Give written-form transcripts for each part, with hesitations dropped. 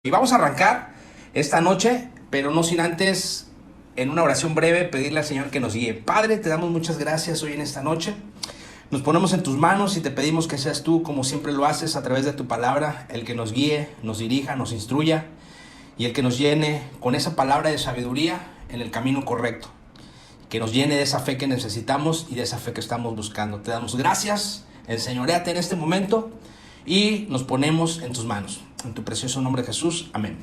Y vamos a arrancar esta noche, pero no sin antes, en una oración breve, pedirle al Señor que nos guíe. Padre, te damos muchas gracias hoy en esta noche. Nos ponemos en tus manos y te pedimos que seas tú, como siempre lo haces, a través de tu palabra, el que nos guíe, nos dirija, nos instruya y el que nos llene con esa palabra de sabiduría en el camino correcto. Que nos llene de esa fe que necesitamos y de esa fe que estamos buscando. Te damos gracias, enseñoréate en este momento y nos ponemos en tus manos. En tu precioso nombre, Jesús. Amén.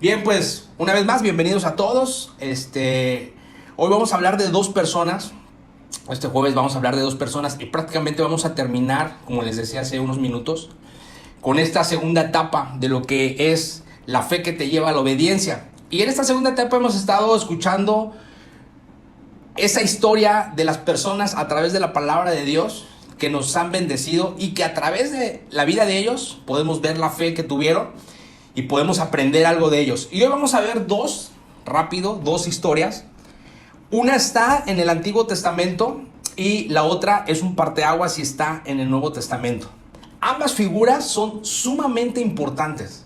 Bien, pues, una vez más, bienvenidos a todos. Hoy vamos a hablar de dos personas. Este jueves vamos a hablar de dos personas y prácticamente vamos a terminar, como les decía hace unos minutos, con esta segunda etapa de lo que es la fe que te lleva a la obediencia. Y en esta segunda etapa hemos estado escuchando esa historia de las personas a través de la palabra de Dios que nos han bendecido y que a través de la vida de ellos podemos ver la fe que tuvieron y podemos aprender algo de ellos. Y hoy vamos a ver dos historias. Una está en el Antiguo Testamento y la otra es un parteaguas y está en el Nuevo Testamento. Ambas figuras son sumamente importantes.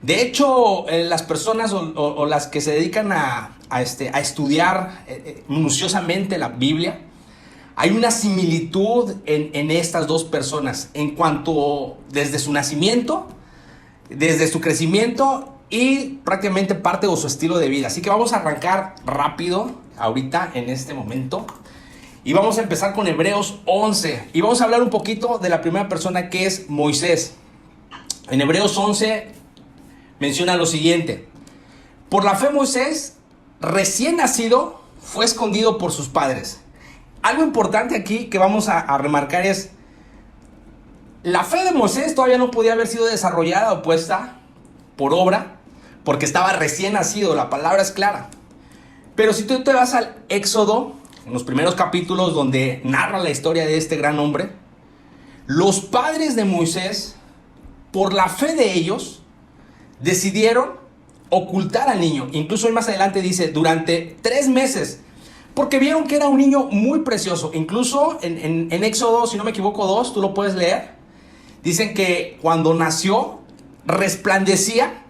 De hecho, las personas o las que se dedican a estudiar minuciosamente la Biblia, hay una similitud en estas dos personas en cuanto desde su nacimiento, desde su crecimiento y prácticamente parte de su estilo de vida. Así que vamos a arrancar rápido ahorita en este momento y vamos a empezar con Hebreos 11 y vamos a hablar un poquito de la primera persona, que es Moisés. En Hebreos 11 menciona lo siguiente: por la fe Moisés, recién nacido, fue escondido por sus padres. Algo importante aquí que vamos a remarcar es: la fe de Moisés todavía no podía haber sido desarrollada o puesta por obra, porque estaba recién nacido, la palabra es clara. Pero si tú te vas al Éxodo, en los primeros capítulos donde narra la historia de este gran hombre, los padres de Moisés, por la fe de ellos, decidieron ocultar al niño. Incluso hoy más adelante dice, durante 3 meses, porque vieron que era un niño muy precioso. Incluso en Éxodo, si no me equivoco, 2, tú lo puedes leer. Dicen que cuando nació, resplandecía.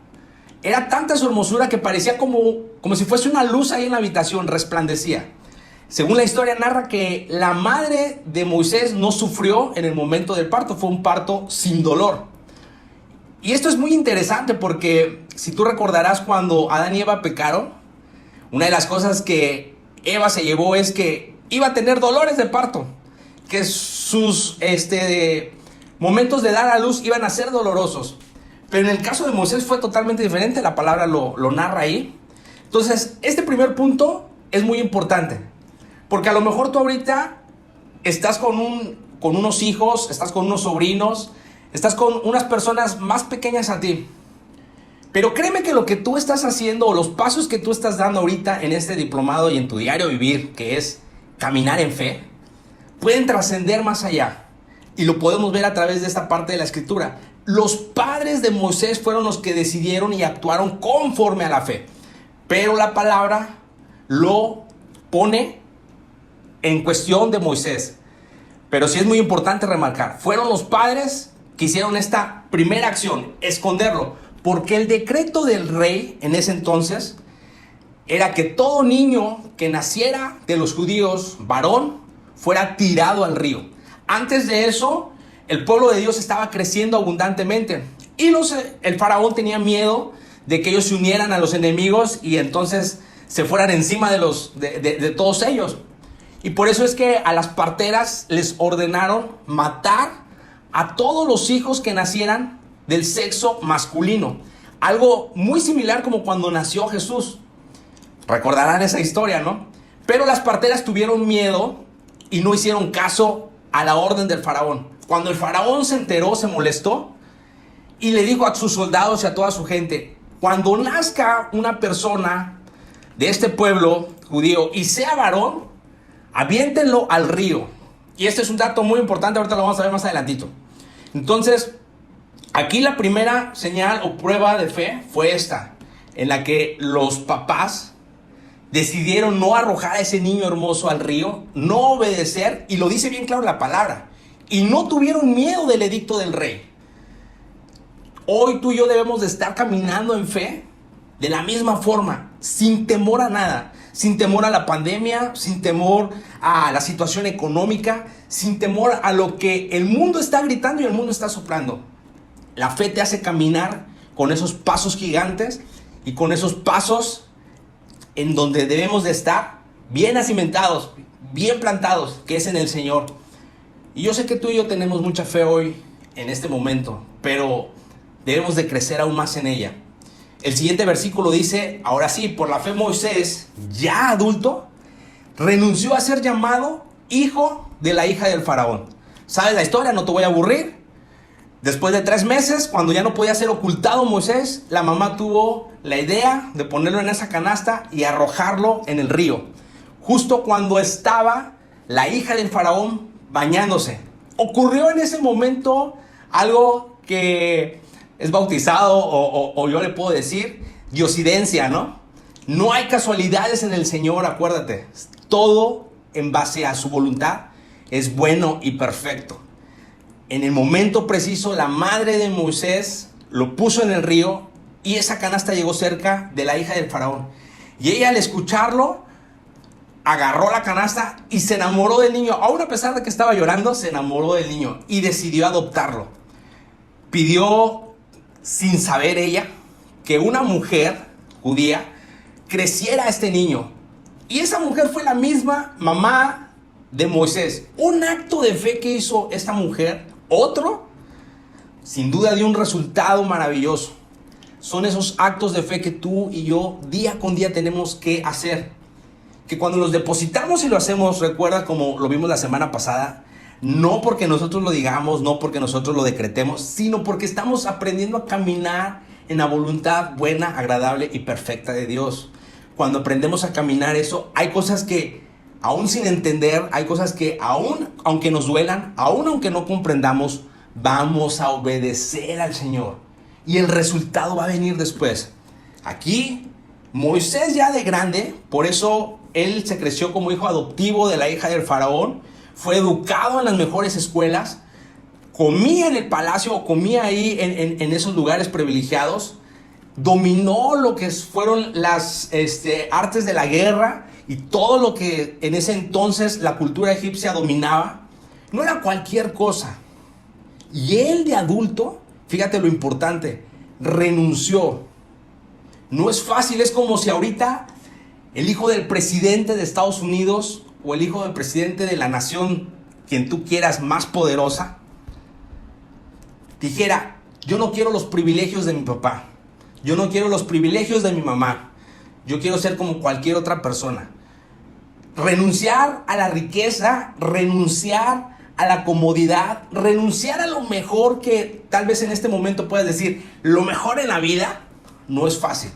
Era tanta su hermosura que parecía como si fuese una luz ahí en la habitación, resplandecía. Según la historia narra que la madre de Moisés no sufrió en el momento del parto. Fue un parto sin dolor. Y esto es muy interesante porque si tú recordarás cuando Adán y Eva pecaron, una de las cosas que Eva se llevó es que iba a tener dolores de parto, que sus momentos de dar a luz iban a ser dolorosos. Pero en el caso de Moisés fue totalmente diferente, la palabra lo narra ahí. Entonces, este primer punto es muy importante, porque a lo mejor tú ahorita estás con unos hijos, estás con unos sobrinos, estás con unas personas más pequeñas a ti. Pero créeme que lo que tú estás haciendo o los pasos que tú estás dando ahorita en este diplomado y en tu diario vivir, que es caminar en fe, pueden trascender más allá. Y lo podemos ver a través de esta parte de la escritura. Los padres de Moisés fueron los que decidieron y actuaron conforme a la fe. Pero la palabra lo pone en cuestión de Moisés. Pero sí es muy importante remarcar, fueron los padres que hicieron esta primera acción, esconderlo. Porque el decreto del rey en ese entonces era que todo niño que naciera de los judíos, varón, fuera tirado al río. Antes de eso, el pueblo de Dios estaba creciendo abundantemente. Y el faraón tenía miedo de que ellos se unieran a los enemigos y entonces se fueran encima de todos ellos. Y por eso es que a las parteras les ordenaron matar a todos los hijos que nacieran del sexo masculino. Algo muy similar como cuando nació Jesús. Recordarán esa historia, ¿no? Pero las parteras tuvieron miedo y no hicieron caso a la orden del faraón. Cuando el faraón se enteró, se molestó y le dijo a sus soldados y a toda su gente: cuando nazca una persona de este pueblo judío y sea varón, aviéntenlo al río. Y este es un dato muy importante, ahorita lo vamos a ver más adelantito. Entonces, aquí la primera señal o prueba de fe fue esta, en la que los papás decidieron no arrojar a ese niño hermoso al río, no obedecer, y lo dice bien claro la palabra, y no tuvieron miedo del edicto del rey. Hoy tú y yo debemos de estar caminando en fe de la misma forma, sin temor a nada, sin temor a la pandemia, sin temor a la situación económica, sin temor a lo que el mundo está gritando y el mundo está soplando. La fe te hace caminar con esos pasos gigantes y con esos pasos en donde debemos de estar bien acimentados, bien plantados, que es en el Señor. Y yo sé que tú y yo tenemos mucha fe hoy en este momento, pero debemos de crecer aún más en ella. El siguiente versículo dice, ahora sí, por la fe Moisés, ya adulto, renunció a ser llamado hijo de la hija del faraón. ¿Sabes la historia? No te voy a aburrir. Después de 3 meses, cuando ya no podía ser ocultado Moisés, la mamá tuvo la idea de ponerlo en esa canasta y arrojarlo en el río. Justo cuando estaba la hija del faraón bañándose. Ocurrió en ese momento algo que es bautizado o yo le puedo decir diosidencia, ¿no? No hay casualidades en el Señor, acuérdate. Todo en base a su voluntad es bueno y perfecto. En el momento preciso, la madre de Moisés lo puso en el río y esa canasta llegó cerca de la hija del faraón. Y ella, al escucharlo, agarró la canasta y se enamoró del niño. Aún a pesar de que estaba llorando, se enamoró del niño y decidió adoptarlo. Pidió, sin saber ella, que una mujer judía creciera a este niño. Y esa mujer fue la misma mamá de Moisés. Un acto de fe que hizo esta mujer, otro, sin duda dio un resultado maravilloso. Son esos actos de fe que tú y yo día con día tenemos que hacer. Que cuando los depositamos y lo hacemos, recuerda como lo vimos la semana pasada, no porque nosotros lo digamos, no porque nosotros lo decretemos, sino porque estamos aprendiendo a caminar en la voluntad buena, agradable y perfecta de Dios. Cuando aprendemos a caminar eso, hay cosas que aún sin entender, hay cosas que aún aunque nos duelan, aún aunque no comprendamos, vamos a obedecer al Señor. Y el resultado va a venir después. Aquí, Moisés ya de grande, por eso él se creció como hijo adoptivo de la hija del faraón, fue educado en las mejores escuelas, comía en el palacio, comía ahí en esos lugares privilegiados, dominó lo que fueron las artes de la guerra y todo lo que en ese entonces la cultura egipcia dominaba. No era cualquier cosa. Y él de adulto, fíjate lo importante, renunció. No es fácil, es como si ahorita el hijo del presidente de Estados Unidos o el hijo del presidente de la nación, quien tú quieras, más poderosa, dijera, yo no quiero los privilegios de mi papá, yo no quiero los privilegios de mi mamá, yo quiero ser como cualquier otra persona. Renunciar a la riqueza, renunciar a la comodidad, renunciar a lo mejor que tal vez en este momento puedas decir, lo mejor en la vida, no es fácil.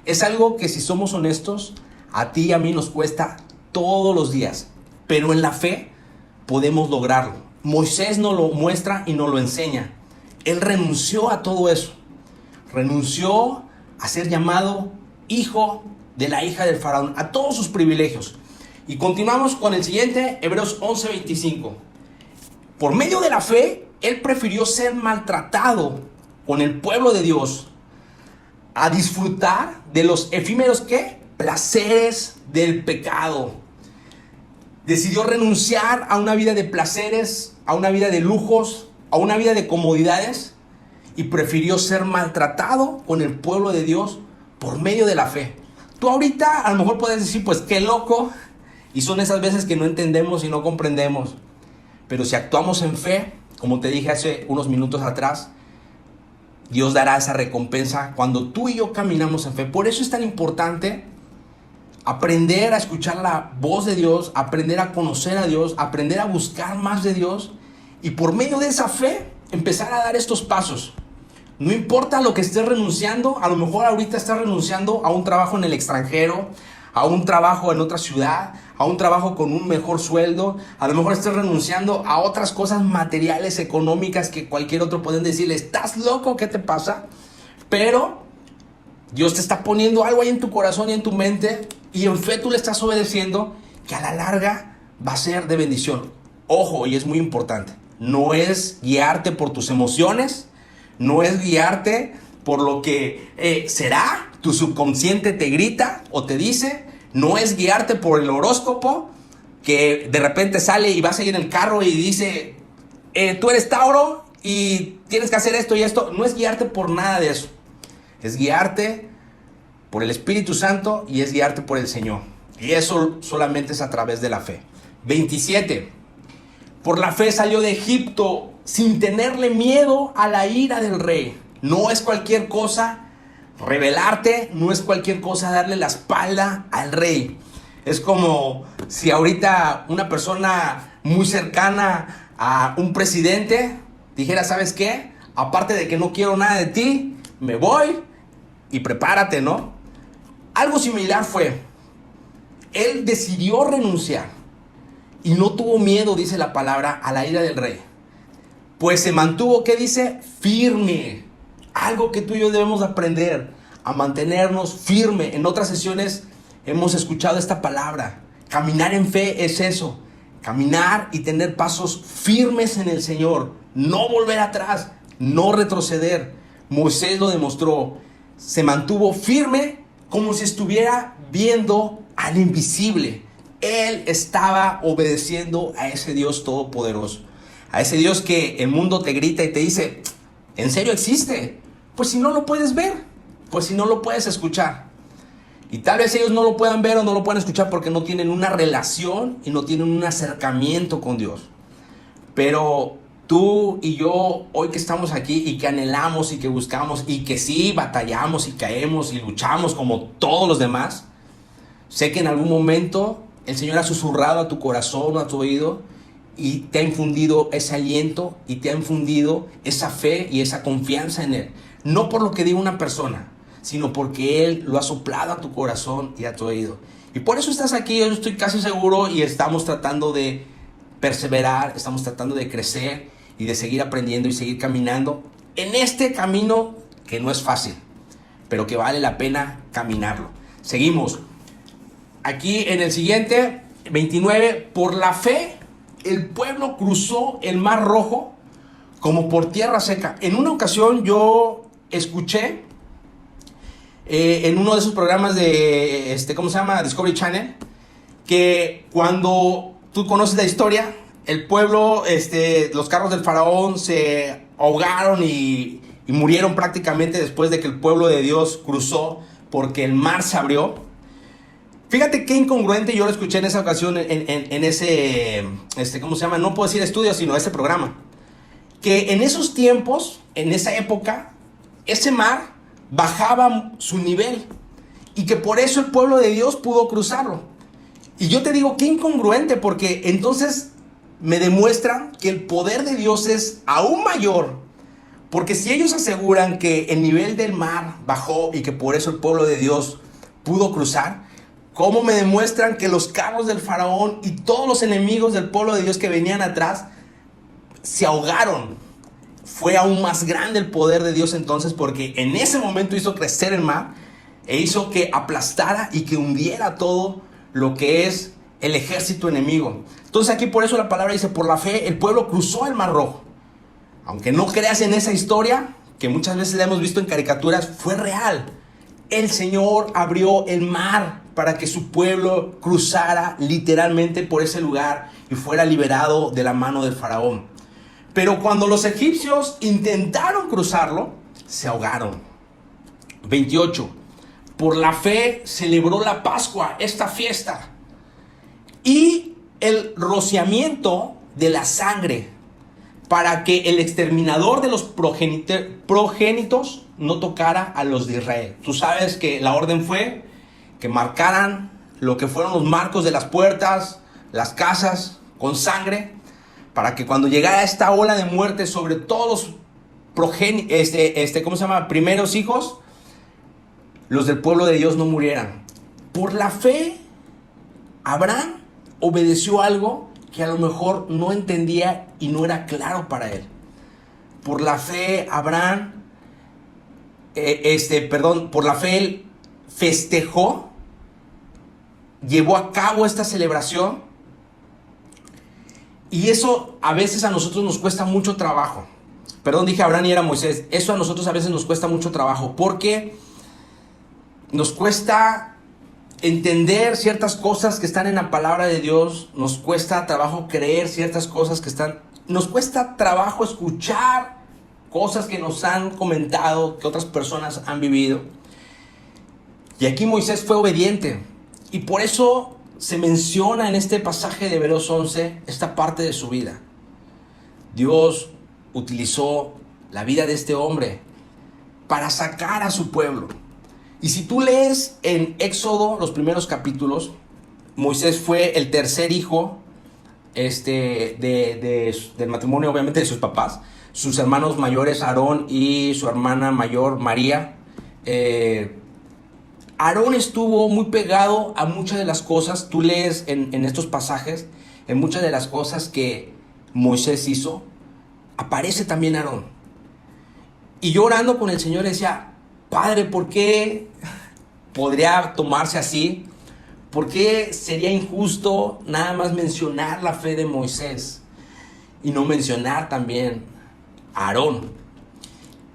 Es algo que, si somos honestos, a ti y a mí nos cuesta todos los días, pero en la fe podemos lograrlo. Moisés nos lo muestra y nos lo enseña. Él renunció a todo eso. Renunció a ser llamado hijo de la hija del faraón, a todos sus privilegios. Y continuamos con el siguiente, Hebreos 11:25. Por medio de la fe, él prefirió ser maltratado con el pueblo de Dios a disfrutar de los efímeros, ¿qué? Placeres del pecado. Decidió renunciar a una vida de placeres, a una vida de lujos, a una vida de comodidades, y prefirió ser maltratado con el pueblo de Dios por medio de la fe. Tú ahorita a lo mejor puedes decir, pues qué loco, y son esas veces que no entendemos y no comprendemos. Pero si actuamos en fe, como te dije hace unos minutos atrás, Dios dará esa recompensa cuando tú y yo caminamos en fe. Por eso es tan importante aprender a escuchar la voz de Dios, aprender a conocer a Dios, aprender a buscar más de Dios, y por medio de esa fe empezar a dar estos pasos. No importa lo que estés renunciando, a lo mejor ahorita estás renunciando a un trabajo en el extranjero, a un trabajo en otra ciudad, a un trabajo con un mejor sueldo, a lo mejor estás renunciando a otras cosas materiales, económicas, que cualquier otro pueden decirle, ¿estás loco? ¿Qué te pasa? Pero Dios te está poniendo algo ahí en tu corazón y en tu mente, y en fe tú le estás obedeciendo, que a la larga va a ser de bendición. Ojo, y es muy importante, no es guiarte por tus emociones, no es guiarte por lo que será, tu subconsciente te grita o te dice, no es guiarte por el horóscopo que de repente sale y vas ahí en el carro y dice, tú eres Tauro y tienes que hacer esto y esto. No es guiarte por nada de eso, es guiarte por el Espíritu Santo y es guiarte por el Señor. Y eso solamente es a través de la fe. 27. Por la fe salió de Egipto sin tenerle miedo a la ira del rey. No es cualquier cosa rebelarte, no es cualquier cosa darle la espalda al rey. Es como si ahorita una persona muy cercana a un presidente dijera, ¿sabes qué? Aparte de que no quiero nada de ti, me voy y prepárate, ¿no? Algo similar fue. Él decidió renunciar y no tuvo miedo, dice la palabra, a la ira del rey. Pues se mantuvo, ¿qué dice? Firme. Algo que tú y yo debemos aprender, a mantenernos firme. En otras sesiones hemos escuchado esta palabra. Caminar en fe es eso. Caminar y tener pasos firmes en el Señor. No volver atrás, no retroceder. Moisés lo demostró. Se mantuvo firme como si estuviera viendo al invisible. Él estaba obedeciendo a ese Dios todopoderoso. A ese Dios que el mundo te grita y te dice, ¿en serio existe? Pues si no lo puedes ver, pues si no lo puedes escuchar. Y tal vez ellos no lo puedan ver o no lo puedan escuchar porque no tienen una relación y no tienen un acercamiento con Dios. Pero tú y yo, hoy que estamos aquí y que anhelamos y que buscamos y que sí batallamos y caemos y luchamos como todos los demás, sé que en algún momento el Señor ha susurrado a tu corazón o a tu oído y te ha infundido ese aliento y te ha infundido esa fe y esa confianza en Él. No por lo que diga una persona, sino porque Él lo ha soplado a tu corazón y a tu oído. Y por eso estás aquí, yo estoy casi seguro, y estamos tratando de perseverar, estamos tratando de crecer y de seguir aprendiendo y seguir caminando en este camino que no es fácil, pero que vale la pena caminarlo. Seguimos. Aquí en el siguiente, 29, por la fe el pueblo cruzó el Mar Rojo como por tierra seca. En una ocasión yo escuché en uno de esos programas de, ¿cómo se llama? Discovery Channel, que cuando tú conoces la historia, el pueblo, los carros del faraón se ahogaron y murieron prácticamente después de que el pueblo de Dios cruzó porque el mar se abrió. Fíjate qué incongruente, yo lo escuché en esa ocasión en ese, ¿cómo se llama? No puedo decir estudio, sino ese programa. Que en esos tiempos, en esa época, ese mar bajaba su nivel y que por eso el pueblo de Dios pudo cruzarlo. Y yo te digo, qué incongruente, porque entonces me demuestran que el poder de Dios es aún mayor. Porque si ellos aseguran que el nivel del mar bajó y que por eso el pueblo de Dios pudo cruzar, ¿cómo me demuestran que los carros del faraón y todos los enemigos del pueblo de Dios que venían atrás se ahogaron? Fue aún más grande el poder de Dios entonces, porque en ese momento hizo crecer el mar e hizo que aplastara y que hundiera todo lo que es el ejército enemigo. Entonces aquí por eso la palabra dice, por la fe el pueblo cruzó el Mar Rojo. Aunque no creas en esa historia, que muchas veces la hemos visto en caricaturas, fue real. El Señor abrió el mar para que su pueblo cruzara literalmente por ese lugar y fuera liberado de la mano del faraón. Pero cuando los egipcios intentaron cruzarlo, se ahogaron. 28. Por la fe celebró la Pascua, esta fiesta, y el rociamiento de la sangre, para que el exterminador de los progénitos no tocara a los de Israel. Tú sabes que la orden fue que marcaran lo que fueron los marcos de las puertas, las casas, con sangre, para que cuando llegara esta ola de muerte sobre todos los primeros hijos, los del pueblo de Dios no murieran. Por la fe, Abraham obedeció algo que a lo mejor no entendía y no era claro para él. Por la fe, Abraham, por la fe él festejó, llevó a cabo esta celebración. Y eso a veces a nosotros nos cuesta mucho trabajo. Perdón, dije Abraham y era Moisés. Eso a nosotros a veces nos cuesta mucho trabajo, porque nos cuesta entender ciertas cosas que están en la palabra de Dios, nos cuesta trabajo creer ciertas cosas que están, nos cuesta trabajo escuchar cosas que nos han comentado, que otras personas han vivido. Y aquí Moisés fue obediente, y por eso se menciona en este pasaje de Hebreos 11 esta parte de su vida. Dios utilizó la vida de este hombre para sacar a su pueblo. Y si tú lees en Éxodo los primeros capítulos, Moisés fue el tercer hijo del matrimonio, obviamente, de sus papás. Sus hermanos mayores, Aarón, y su hermana mayor, María. Aarón estuvo muy pegado a muchas de las cosas. Tú lees en estos pasajes, en muchas de las cosas que Moisés hizo, aparece también Aarón. Y yo orando con el Señor decía: Padre, ¿por qué podría tomarse así? ¿Por qué sería injusto nada más mencionar la fe de Moisés y no mencionar también a Aarón?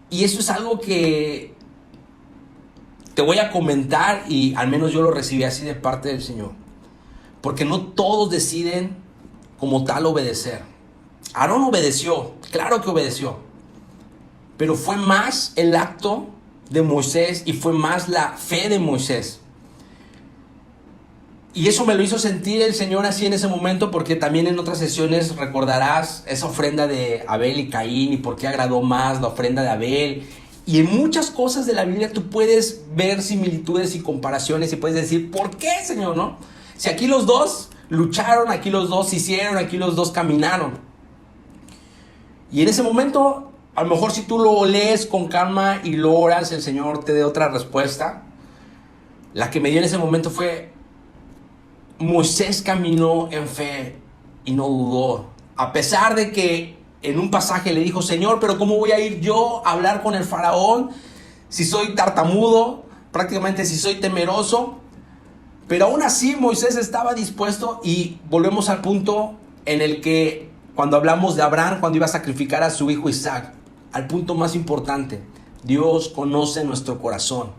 Y eso es algo que te voy a comentar, y al menos yo lo recibí así de parte del Señor, porque no todos deciden como tal obedecer. Aarón obedeció, claro que obedeció, pero fue más el acto de Moisés y fue más la fe de Moisés. Y eso me lo hizo sentir el Señor así en ese momento, porque también en otras sesiones recordarás esa ofrenda de Abel y Caín y por qué agradó más la ofrenda de Abel. Y en muchas cosas de la Biblia tú puedes ver similitudes y comparaciones y puedes decir: ¿por qué, Señor, no? Si aquí los dos lucharon, aquí los dos hicieron, aquí los dos caminaron. Y en ese momento, a lo mejor si tú lo lees con calma y lo oras, el Señor te dé otra respuesta. La que me dio en ese momento fue: Moisés caminó en fe y no dudó. A pesar de que en un pasaje le dijo: Señor, pero ¿cómo voy a ir yo a hablar con el faraón si soy tartamudo? Prácticamente si soy temeroso. Pero aún así Moisés estaba dispuesto, y volvemos al punto en el que cuando hablamos de Abraham, cuando iba a sacrificar a su hijo Isaac, al punto más importante: Dios conoce nuestro corazón.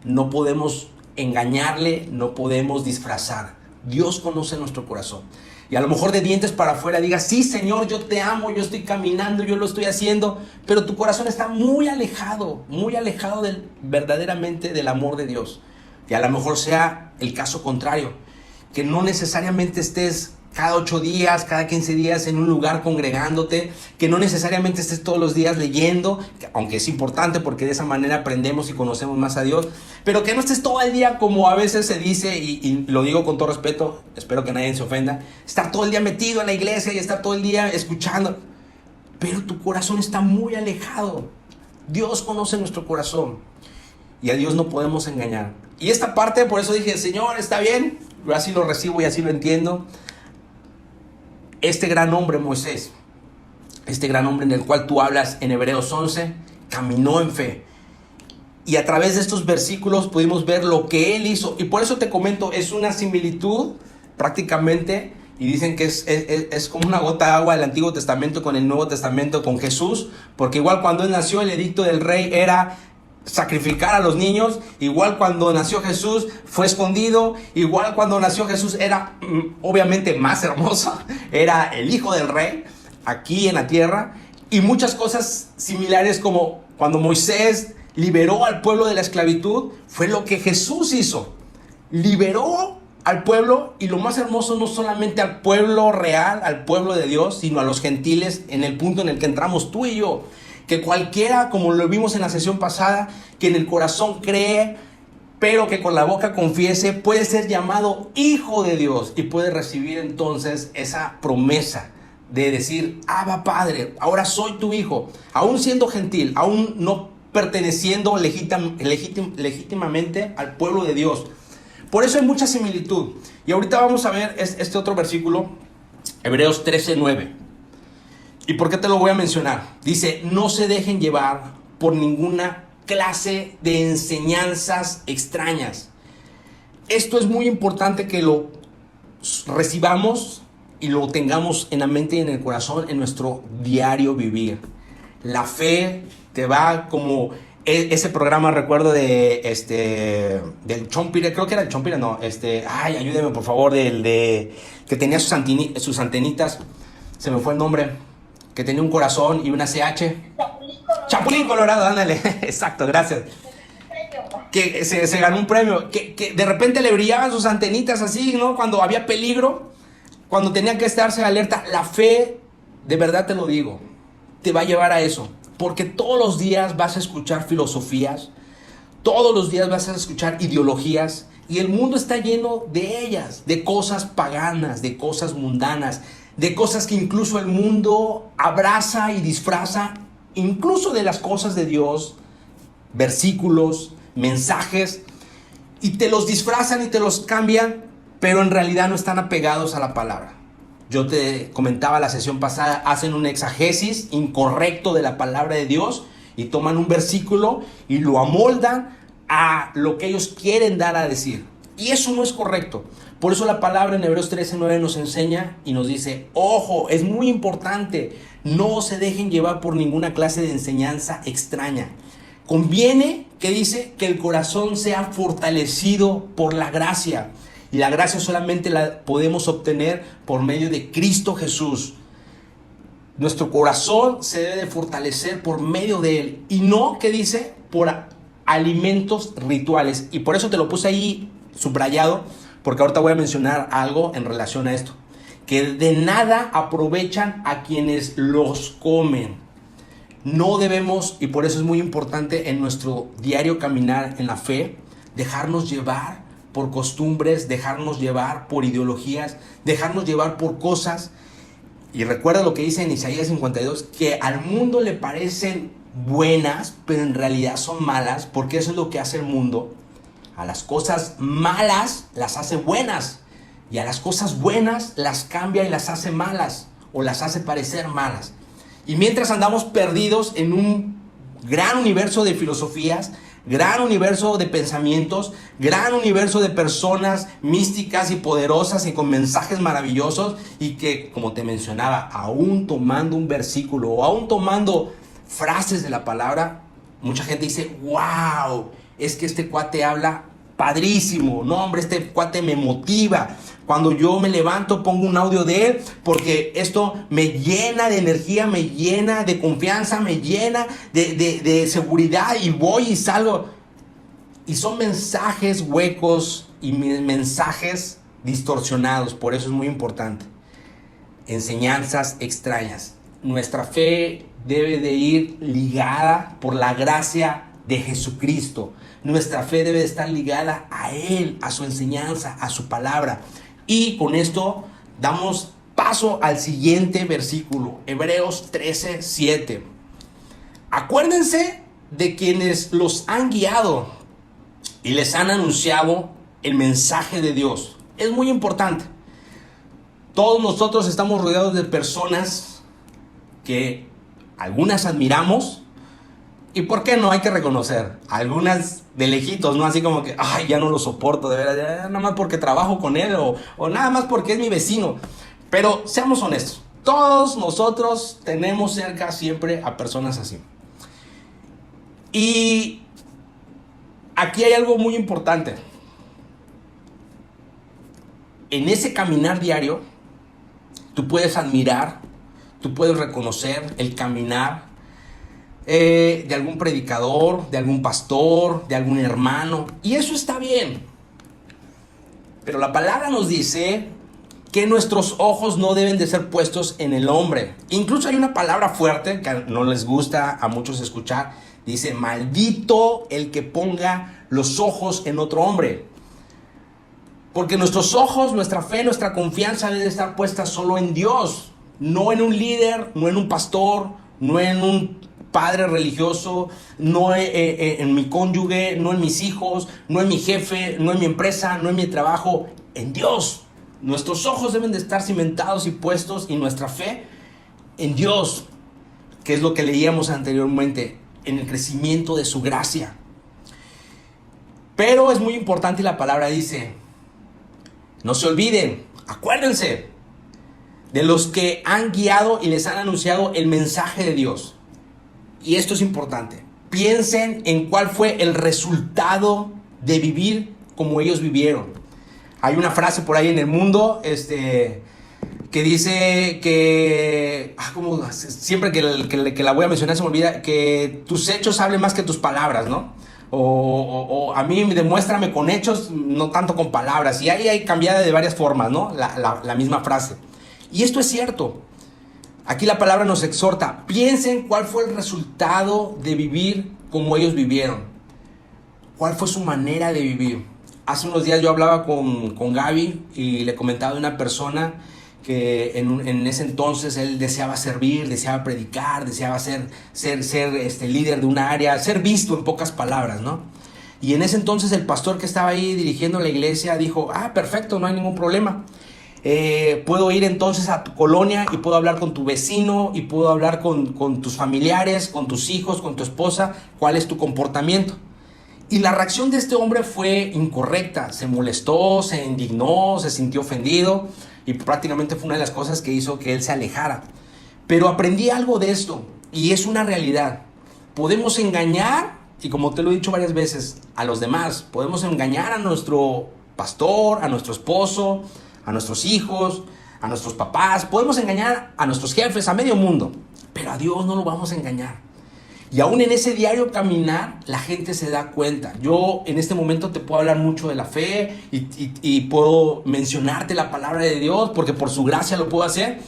No podemos engañarle, no podemos disfrazar. Dios conoce nuestro corazón. Y a lo mejor de dientes para afuera digas: sí, Señor, yo te amo, yo estoy caminando, yo lo estoy haciendo, pero tu corazón está muy alejado verdaderamente del amor de Dios. Y a lo mejor sea el caso contrario, que no necesariamente estés cada 8 días, cada 15 días en un lugar congregándote, que no necesariamente estés todos los días leyendo, aunque es importante porque de esa manera aprendemos y conocemos más a Dios, pero que no estés todo el día, como a veces se dice, y lo digo con todo respeto, espero que nadie se ofenda, estar todo el día metido en la iglesia y estar todo el día escuchando, pero tu corazón está muy alejado. Dios conoce nuestro corazón y a Dios no podemos engañar. Y esta parte, por eso dije: Señor, está bien, yo así lo recibo y así lo entiendo. Este gran hombre Moisés, este gran hombre en el cual tú hablas en Hebreos 11, caminó en fe. Y a través de estos versículos pudimos ver lo que él hizo. Y por eso te comento, es una similitud prácticamente. Y dicen que es como una gota de agua del Antiguo Testamento con el Nuevo Testamento, con Jesús. Porque igual cuando él nació, el edicto del rey era sacrificar a los niños. Igual cuando nació Jesús fue escondido. Igual cuando nació Jesús era obviamente más hermoso, era el hijo del rey aquí en la tierra. Y muchas cosas similares, como cuando Moisés liberó al pueblo de la esclavitud, fue lo que Jesús hizo. Liberó al pueblo, y lo más hermoso, no solamente al pueblo real, al pueblo de Dios, sino a los gentiles, en el punto en el que entramos tú y yo. Que cualquiera, como lo vimos en la sesión pasada, que en el corazón cree, pero que con la boca confiese, puede ser llamado hijo de Dios y puede recibir entonces esa promesa de decir: Abba, Padre, ahora soy tu hijo, aún siendo gentil, aún no perteneciendo legítimamente al pueblo de Dios. Por eso hay mucha similitud. Y ahorita vamos a ver este otro versículo, Hebreos 13:9. ¿Y por qué te lo voy a mencionar? Dice: no se dejen llevar por ninguna clase de enseñanzas extrañas. Esto es muy importante que lo recibamos y lo tengamos en la mente y en el corazón en nuestro diario vivir. La fe te va como ese programa, recuerdo del Chompire, creo que era el Chompire, no, ay, ayúdeme por favor, que tenía sus antenitas, se me fue el nombre, que tenía un corazón y una CH. Chapulín Colorado, ándale, exacto, gracias. Que se ganó un premio, que de repente le brillaban sus antenitas así, ¿no? Cuando había peligro, cuando tenía que estarse alerta. La fe, de verdad te lo digo, te va a llevar a eso, porque todos los días vas a escuchar filosofías, todos los días vas a escuchar ideologías, y el mundo está lleno de ellas, de cosas paganas, de cosas mundanas, de cosas que incluso el mundo abraza y disfraza, incluso de las cosas de Dios, versículos, mensajes, y te los disfrazan y te los cambian, pero en realidad no están apegados a la palabra. Yo te comentaba la sesión pasada, hacen un exagesis incorrecto de la palabra de Dios y toman un versículo y lo amoldan a lo que ellos quieren dar a decir. Y eso no es correcto. Por eso la palabra en Hebreos 13:9 nos enseña y nos dice, ojo, es muy importante, no se dejen llevar por ninguna clase de enseñanza extraña. Conviene, que dice, que el corazón sea fortalecido por la gracia. Y la gracia solamente la podemos obtener por medio de Cristo Jesús. Nuestro corazón se debe de fortalecer por medio de Él. Y no, que dice, por alimentos rituales. Y por eso te lo puse ahí subrayado, porque ahorita voy a mencionar algo en relación a esto. Que de nada aprovechan a quienes los comen. No debemos, y por eso es muy importante en nuestro diario caminar en la fe, dejarnos llevar por costumbres, dejarnos llevar por ideologías, dejarnos llevar por cosas. Y recuerda lo que dice en Isaías 52, que al mundo le parecen buenas, pero en realidad son malas, porque eso es lo que hace el mundo. A las cosas malas las hace buenas, y a las cosas buenas las cambia y las hace malas, o las hace parecer malas. Y mientras andamos perdidos en un gran universo de filosofías, gran universo de pensamientos, gran universo de personas místicas y poderosas y con mensajes maravillosos, y que, como te mencionaba, aún tomando un versículo o aún tomando frases de la palabra, mucha gente dice, wow, es que este cuate habla padrísimo, no hombre, este cuate me motiva. Cuando yo me levanto pongo un audio de él, porque esto me llena de energía, me llena de confianza, me llena de seguridad, y voy y salgo. Y son mensajes huecos y mensajes distorsionados. Por eso es muy importante. Enseñanzas extrañas. Nuestra fe debe de ir ligada por la gracia de Jesucristo. Nuestra fe debe de estar ligada a Él, a su enseñanza, a su palabra. Y con esto damos paso al siguiente versículo, Hebreos 13:7. Acuérdense de quienes los han guiado y les han anunciado el mensaje de Dios. Es muy importante. Todos nosotros estamos rodeados de personas que algunas admiramos, y por qué no, hay que reconocer, algunas de lejitos, no así como que, ay, ya no lo soporto, de verdad, ya, nada más porque trabajo con él, o nada más porque es mi vecino. Pero seamos honestos, todos nosotros tenemos cerca siempre a personas así. Y aquí hay algo muy importante. En ese caminar diario, tú puedes admirar, tú puedes reconocer el caminar de algún predicador, de algún pastor, de algún hermano, y eso está bien. Pero la palabra nos dice que nuestros ojos no deben de ser puestos en el hombre. Incluso hay una palabra fuerte que no les gusta a muchos escuchar. Dice, maldito el que ponga los ojos en otro hombre. Porque nuestros ojos, nuestra fe, nuestra confianza debe estar puesta solo en Dios. No en un líder, no en un pastor, no en un padre religioso, no en mi cónyuge, no en mis hijos, no en mi jefe, no en mi empresa, no en mi trabajo, en Dios. Nuestros ojos deben de estar cimentados y puestos, y nuestra fe en Dios, que es lo que leíamos anteriormente, en el crecimiento de su gracia. Pero es muy importante, y la palabra dice, no se olviden, acuérdense de los que han guiado y les han anunciado el mensaje de Dios. y esto es importante, piensen en cuál fue el resultado de vivir como ellos vivieron. Hay una frase por ahí en el mundo, que dice que, siempre que la voy a mencionar se me olvida, que tus hechos hablen más que tus palabras, ¿no? O a mí demuéstrame con hechos, no tanto con palabras. Y ahí hay cambiada de varias formas, ¿no? La misma frase. Y esto es cierto. Aquí la palabra nos exhorta. Piensen cuál fue el resultado de vivir como ellos vivieron. ¿Cuál fue su manera de vivir? Hace unos días yo hablaba con Gaby y le comentaba de una persona que en ese entonces él deseaba servir, deseaba predicar, deseaba ser líder de una área, ser visto en pocas palabras, ¿no? Y en ese entonces el pastor que estaba ahí dirigiendo la iglesia dijo, perfecto, no hay ningún problema. Puedo ir entonces a tu colonia y puedo hablar con tu vecino y puedo hablar con tus familiares, con tus hijos, con tu esposa, cuál es tu comportamiento. Y la reacción de este hombre fue incorrecta, se molestó, se indignó, se sintió ofendido y prácticamente fue una de las cosas que hizo que él se alejara. Pero aprendí algo de esto y es una realidad. Podemos engañar, y como te lo he dicho varias veces, a los demás. Podemos engañar a nuestro pastor, a nuestro esposo, a nuestros hijos, a nuestros papás. Podemos engañar a nuestros jefes, a medio mundo. Pero a Dios no lo vamos a engañar. Y aún en ese diario caminar, la gente se da cuenta. Yo en este momento te puedo hablar mucho de la fe y puedo mencionarte la palabra de Dios porque por su gracia lo puedo hacer.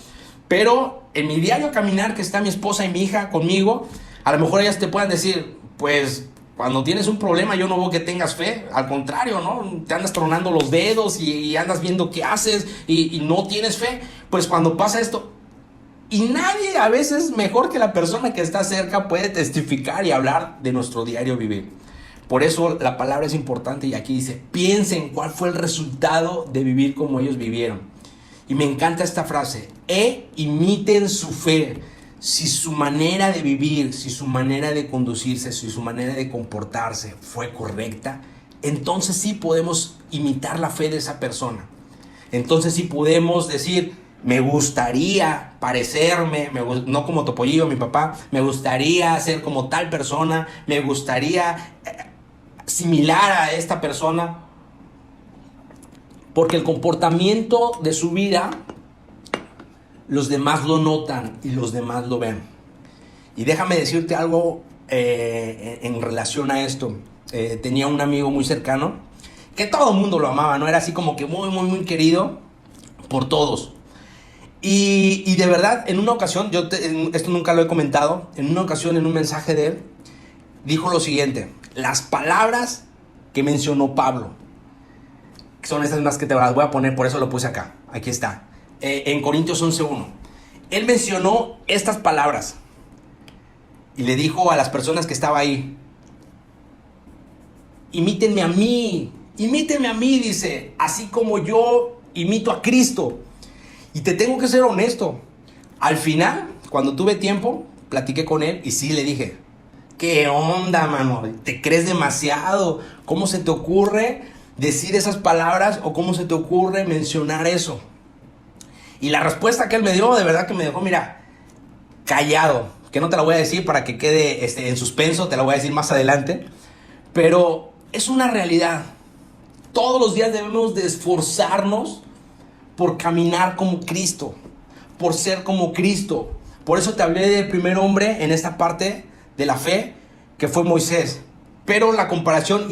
Pero en mi diario caminar, que está mi esposa y mi hija conmigo, a lo mejor ellas te puedan decir, pues cuando tienes un problema yo no veo que tengas fe. Al contrario, ¿no? Te andas tronando los dedos y andas viendo qué haces y no tienes fe. Pues cuando pasa esto... Y nadie, a veces mejor que la persona que está cerca, puede testificar y hablar de nuestro diario vivir. Por eso la palabra es importante y aquí dice, piensen cuál fue el resultado de vivir como ellos vivieron. Y me encanta esta frase, imiten su fe. Si su manera de vivir, si su manera de conducirse, si su manera de comportarse fue correcta, entonces sí podemos imitar la fe de esa persona. Entonces sí podemos decir, me gustaría parecerme, no como Topollillo, mi papá, me gustaría ser como tal persona, me gustaría similar a esta persona, porque el comportamiento de su vida, los demás lo notan y los demás lo ven. Y déjame decirte algo en relación a esto. Tenía un amigo muy cercano, que todo el mundo lo amaba, ¿no? Era así como que muy, muy, muy querido por todos. Y de verdad, en una ocasión, esto nunca lo he comentado, en una ocasión en un mensaje de él, dijo lo siguiente, las palabras que mencionó Pablo, son estas más que te las voy a poner, por eso lo puse acá, aquí está, en Corintios 11:1. Él mencionó estas palabras y le dijo a las personas que estaba ahí, imítenme a mí, dice, así como yo imito a Cristo. Y te tengo que ser honesto. Al final, cuando tuve tiempo, platiqué con él y sí le dije, ¿qué onda, mano? ¿Te crees demasiado? ¿Cómo se te ocurre decir esas palabras o cómo se te ocurre mencionar eso? Y la respuesta que él me dio, de verdad que me dejó, mira, callado. Que no te la voy a decir para que quede en suspenso, te la voy a decir más adelante. Pero es una realidad. Todos los días debemos de esforzarnos por caminar como Cristo, por ser como Cristo. Por eso te hablé del primer hombre en esta parte de la fe, que fue Moisés. Pero la comparación,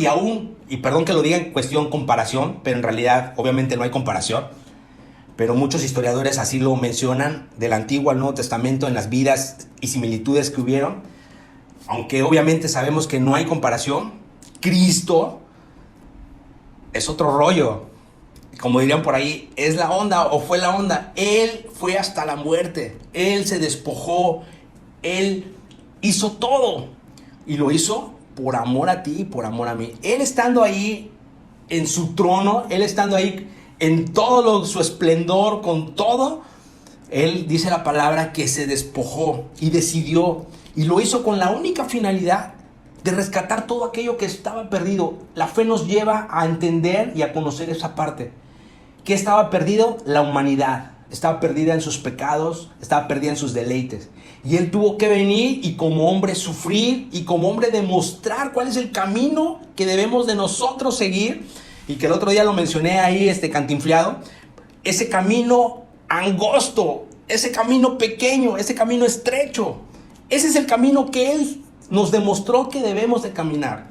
y perdón que lo diga en cuestión comparación, pero en realidad obviamente no hay comparación, pero muchos historiadores así lo mencionan, del Antiguo al Nuevo Testamento, en las vidas y similitudes que hubieron, aunque obviamente sabemos que no hay comparación. Cristo es otro rollo. Como dirían por ahí, es la onda o fue la onda. Él fue hasta la muerte. Él se despojó. Él hizo todo. Y lo hizo por amor a ti y por amor a mí. Él estando ahí en su trono, él estando ahí en todo su esplendor, con todo, él dice la palabra que se despojó y decidió. Y lo hizo con la única finalidad de rescatar todo aquello que estaba perdido. La fe nos lleva a entender y a conocer esa parte. ¿Qué estaba perdido? La humanidad. estaba perdida en sus pecados, estaba perdida en sus deleites. Y Él tuvo que venir y como hombre sufrir y como hombre demostrar cuál es el camino que debemos de nosotros seguir. Y que el otro día lo mencioné ahí, cantinfleado. Ese camino angosto, ese camino pequeño, ese camino estrecho. Ese es el camino que Él nos demostró que debemos de caminar.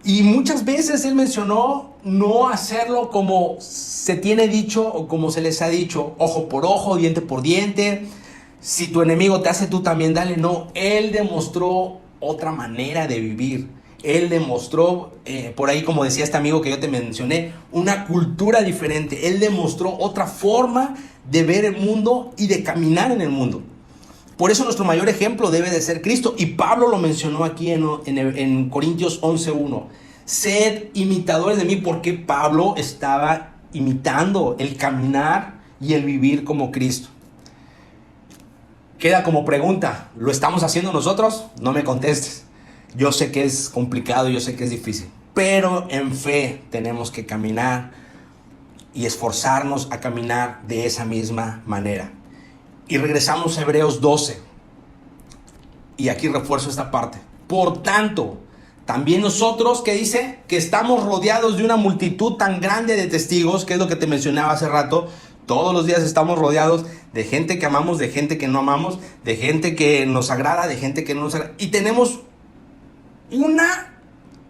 Y muchas veces Él mencionó no hacerlo como se tiene dicho o como se les ha dicho, ojo por ojo, diente por diente. Si tu enemigo te hace, tú también dale. No, Él demostró otra manera de vivir. Él demostró, por ahí como decía este amigo que yo te mencioné, una cultura diferente. Él demostró otra forma de ver el mundo y de caminar en el mundo. Por eso nuestro mayor ejemplo debe de ser Cristo. Y Pablo lo mencionó aquí en Corintios 11:1. Sed imitadores de mí, porque Pablo estaba imitando el caminar y el vivir como Cristo. Queda como pregunta, ¿lo estamos haciendo nosotros? No me contestes. Yo sé que es complicado, yo sé que es difícil. Pero en fe tenemos que caminar y esforzarnos a caminar de esa misma manera. Y regresamos a Hebreos 12. Y aquí refuerzo esta parte. Por tanto, también nosotros, ¿qué dice? Que estamos rodeados de una multitud tan grande de testigos, que es lo que te mencionaba hace rato. Todos los días estamos rodeados de gente que amamos, de gente que no amamos, de gente que nos agrada, de gente que no nos agrada. Y tenemos un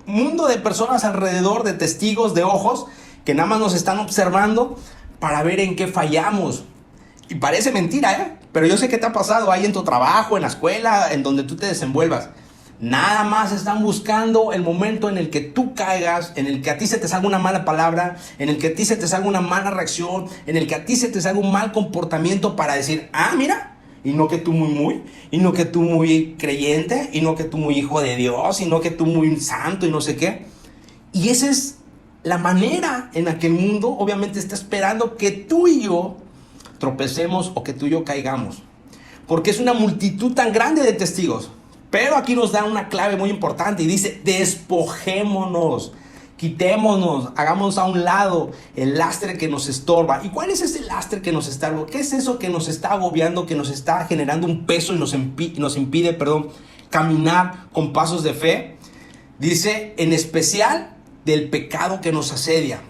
mundo de personas alrededor, de testigos, de ojos, que nada más nos están observando para ver en qué fallamos. Y parece mentira, pero yo sé que te ha pasado ahí en tu trabajo, en la escuela, en donde tú te desenvuelvas. Nada más están buscando el momento en el que tú caigas, en el que a ti se te salga una mala palabra, en el que a ti se te salga una mala reacción, en el que a ti se te salga un mal comportamiento para decir, mira, y no que tú muy, y no que tú muy creyente, y no que tú muy hijo de Dios, y no que tú muy santo, y no sé qué. Y esa es la manera en la que el mundo obviamente está esperando que tú y yo tropecemos o que tú y yo caigamos. Porque es una multitud tan grande de testigos. Pero aquí nos da una clave muy importante y dice, despojémonos, quitémonos, hagamos a un lado el lastre que nos estorba. ¿Y cuál es ese lastre que nos estorba? ¿Qué es eso que nos está agobiando, que nos está generando un peso y nos impide, caminar con pasos de fe? Dice, en especial del pecado que nos asedia.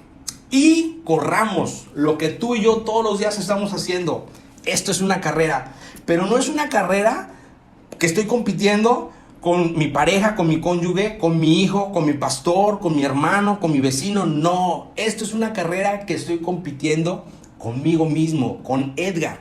Y corramos lo que tú y yo todos los días estamos haciendo. Esto es una carrera, pero no es una carrera que estoy compitiendo con mi pareja, con mi cónyuge, con mi hijo, con mi pastor, con mi hermano, con mi vecino. No, esto es una carrera que estoy compitiendo conmigo mismo, con Edgar.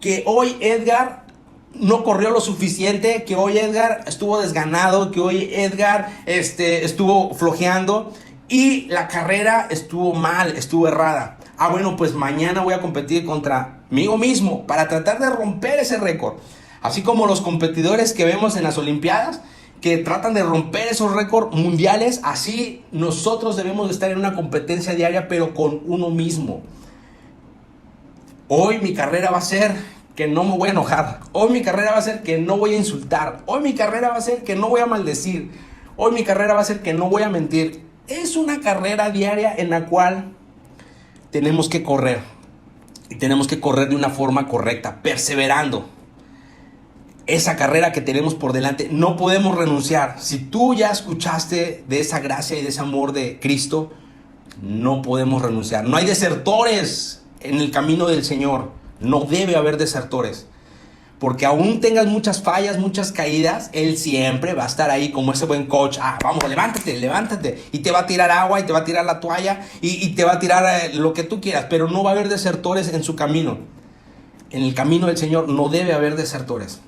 Que hoy Edgar no corrió lo suficiente, que hoy Edgar estuvo desganado, que hoy Edgar estuvo flojeando y la carrera estuvo mal, estuvo errada. Bueno, pues mañana voy a competir conmigo mismo para tratar de romper ese récord. Así como los competidores que vemos en las Olimpiadas, que tratan de romper esos récords mundiales, así nosotros debemos de estar en una competencia diaria, pero con uno mismo. Hoy mi carrera va a ser que no me voy a enojar. Hoy mi carrera va a ser que no voy a insultar. Hoy mi carrera va a ser que no voy a maldecir. Hoy mi carrera va a ser que no voy a mentir. Es una carrera diaria en la cual tenemos que correr. Y tenemos que correr de una forma correcta, perseverando. Esa carrera que tenemos por delante, no podemos renunciar. Si tú ya escuchaste de esa gracia y de ese amor de Cristo, no podemos renunciar. No hay desertores en el camino del Señor. No debe haber desertores. Porque aún tengas muchas fallas, muchas caídas, Él siempre va a estar ahí como ese buen coach. Vamos, levántate. Y te va a tirar agua y te va a tirar la toalla y te va a tirar lo que tú quieras. Pero no va a haber desertores en su camino. En el camino del Señor no debe haber desertores.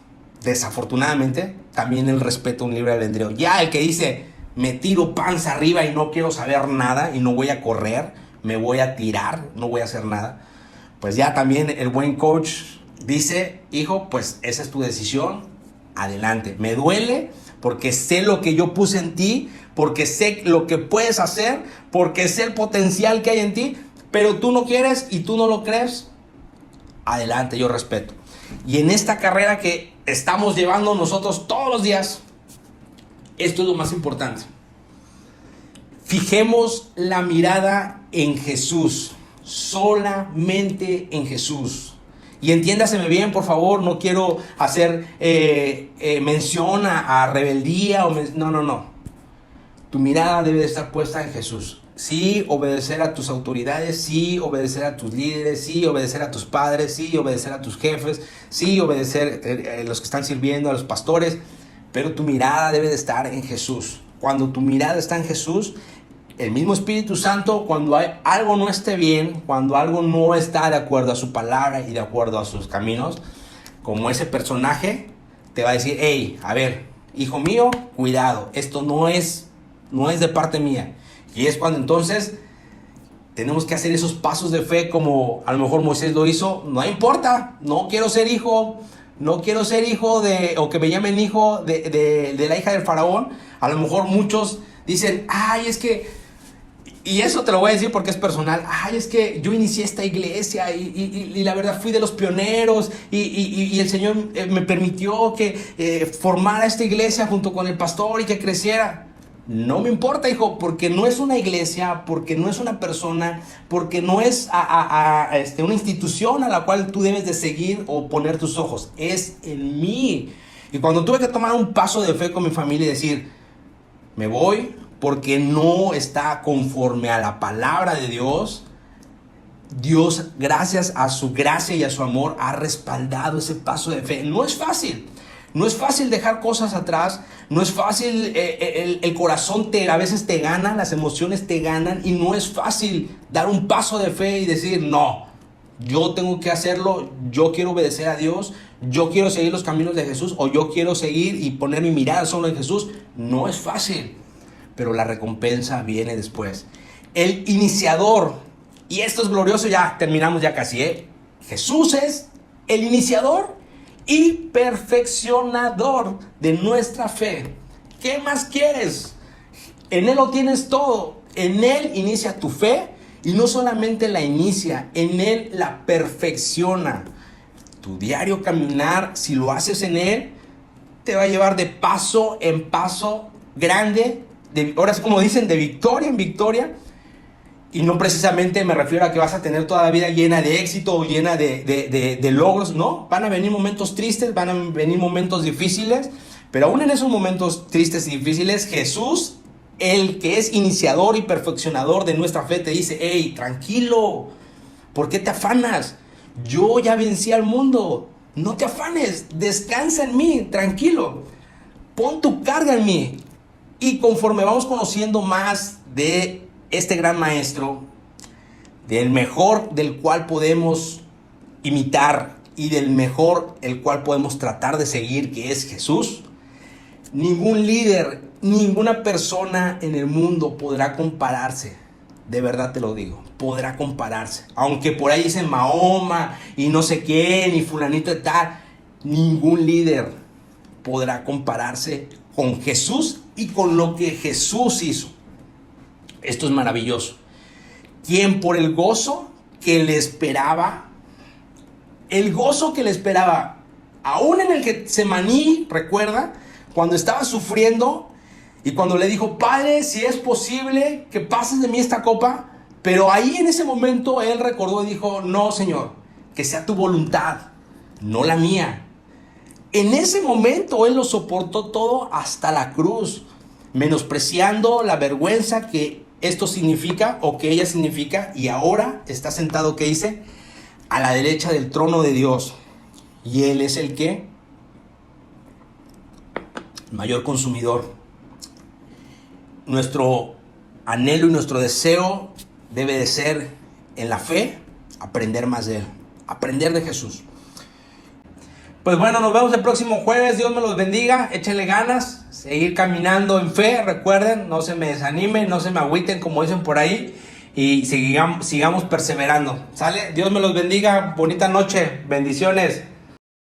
Desafortunadamente, también el respeto a un libre albedrío. Ya el que dice, me tiro panza arriba y no quiero saber nada y no voy a correr, me voy a tirar, no voy a hacer nada. Pues ya también el buen coach dice, hijo, pues esa es tu decisión, adelante. Me duele porque sé lo que yo puse en ti, porque sé lo que puedes hacer, porque sé el potencial que hay en ti, pero tú no quieres y tú no lo crees, adelante, yo respeto. Y en esta carrera que estamos llevando nosotros todos los días, esto es lo más importante. Fijemos la mirada en Jesús, solamente en Jesús. Y entiéndaseme bien, por favor, no quiero hacer mención a rebeldía. No. Tu mirada debe de estar puesta en Jesús. Sí, obedecer a tus autoridades, sí, obedecer a tus líderes, sí, obedecer a tus padres, sí, obedecer a tus jefes, sí, obedecer a los que están sirviendo, a los pastores, pero tu mirada debe de estar en Jesús. Cuando tu mirada está en Jesús, el mismo Espíritu Santo, cuando algo no esté bien, cuando algo no está de acuerdo a su palabra y de acuerdo a sus caminos, como ese personaje, te va a decir, hey, a ver, hijo mío, cuidado, esto no es de parte mía. Y es cuando entonces tenemos que hacer esos pasos de fe como a lo mejor Moisés lo hizo. No importa, no quiero ser hijo de, o que me llamen hijo de la hija del faraón. A lo mejor muchos dicen, ay, es que, y eso te lo voy a decir porque es personal, ay, es que yo inicié esta iglesia y la verdad fui de los pioneros y el Señor me permitió que formara esta iglesia junto con el pastor y que creciera. No me importa, hijo, porque no es una iglesia, porque no es una persona, porque no es una institución a la cual tú debes de seguir o poner tus ojos. Es en mí. Y cuando tuve que tomar un paso de fe con mi familia y decir, me voy porque no está conforme a la palabra de Dios, Dios, gracias a su gracia y a su amor, ha respaldado ese paso de fe. No es fácil. No es fácil dejar cosas atrás, no es fácil, el corazón a veces te gana, las emociones te ganan y no es fácil dar un paso de fe y decir, no, yo tengo que hacerlo, yo quiero obedecer a Dios, yo quiero seguir los caminos de Jesús o yo quiero seguir y poner mi mirada solo en Jesús. No es fácil, pero la recompensa viene después. El iniciador, y esto es glorioso, ya terminamos ya casi, Jesús es el iniciador y perfeccionador de nuestra fe. ¿Qué más quieres? En Él lo tienes todo. En Él inicia tu fe y no solamente la inicia, en Él la perfecciona. Tu diario caminar, si lo haces en Él, te va a llevar de paso en paso grande, ahora es como dicen, de victoria en victoria. Y no precisamente me refiero a que vas a tener toda la vida llena de éxito o llena de logros. No, van a venir momentos tristes, van a venir momentos difíciles. Pero aún en esos momentos tristes y difíciles, Jesús, el que es iniciador y perfeccionador de nuestra fe, te dice, hey, tranquilo, ¿por qué te afanas? Yo ya vencí al mundo. No te afanes, descansa en mí, tranquilo. Pon tu carga en mí. Y conforme vamos conociendo más de este gran maestro, del mejor del cual podemos imitar y del mejor el cual podemos tratar de seguir, que es Jesús, ningún líder, ninguna persona en el mundo podrá compararse. De verdad te lo digo, podrá compararse. Aunque por ahí dicen Mahoma y no sé quién y fulanito de tal, ningún líder podrá compararse con Jesús y con lo que Jesús hizo. Esto es maravilloso. Quien por el gozo que le esperaba, aún en el Getsemaní, recuerda, cuando estaba sufriendo y cuando le dijo, Padre, si es posible que pases de mí esta copa, pero ahí en ese momento él recordó y dijo, no, Señor, que sea tu voluntad, no la mía. En ese momento él lo soportó todo hasta la cruz, menospreciando la vergüenza que esto significa o que ella significa, y ahora está sentado, ¿qué dice? A la derecha del trono de Dios. Y Él es el que mayor consumidor. Nuestro anhelo y nuestro deseo debe de ser en la fe, aprender más de Él, aprender de Jesús. Pues bueno, nos vemos el próximo jueves. Dios me los bendiga. Échenle ganas. Seguir caminando en fe. Recuerden, no se me desanimen, no se me agüiten como dicen por ahí. Y sigamos perseverando. ¿Sale? Dios me los bendiga. Bonita noche. Bendiciones.